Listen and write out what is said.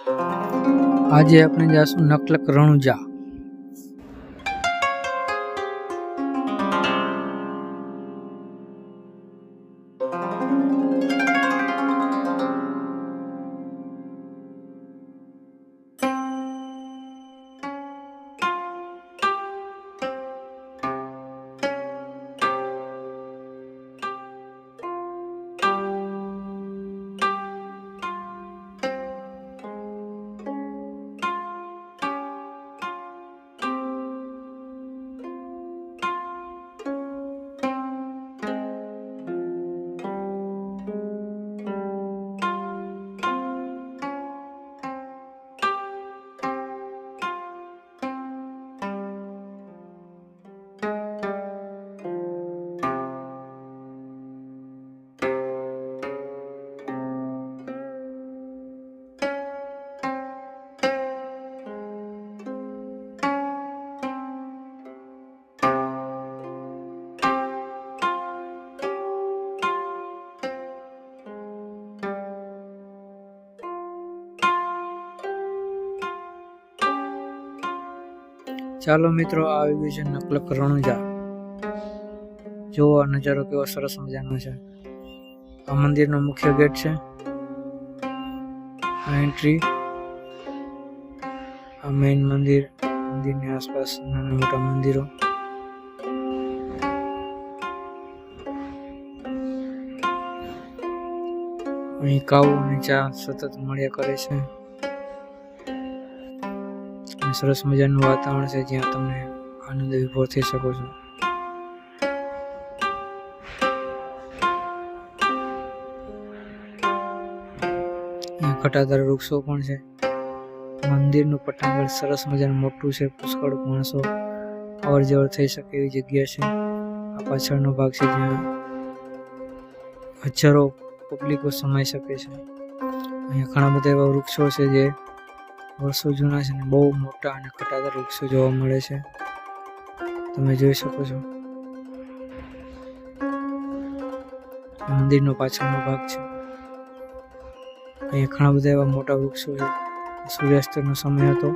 આજે આપણે જાશું નકલક રણુજા। ચાલો મિત્રો, આવી ગયું છે નકલક રણુજા। જો આ નજારો કેવો સરસ મજાનો છે। આ મંદિરનો મુખ્ય ગેટ છે, આ એન્ટ્રી, આ મેઇન મંદિર, મંદિરની આસપાસ નાના મોટા મંદિરો। અહીં કાઉ અને ચા સતત મળ્યા કરે છે। સરસ મજાનું વાતાવરણ છે જ્યાં તમે આનંદ વિભોર થઈ શકો છો। અહીંયા ઘટાદાર વૃક્ષો પણ છે। મંદિરનું પટાંગણ સરસ મજાનું મોટું છે, પુષ્કળ માણસો અવર જવર થઈ શકે એવી જગ્યા છે। આ પાછળનો ભાગ છે જ્યાં હજારો પબ્લિકો સમાઈ શકે છે। અહીંયા ઘણા બધા એવા વૃક્ષો છે જે વર્ષો જૂના છે ને બહુ મોટા અને ઘટાદાર વૃક્ષો જોવા મળે છે, તમે જોઈ શકો છો। મંદિરનો પાછળનો ભાગ છે, અહીંયા ઘણા બધા એવા મોટા વૃક્ષો છે। સૂર્યાસ્તનો સમય હતો।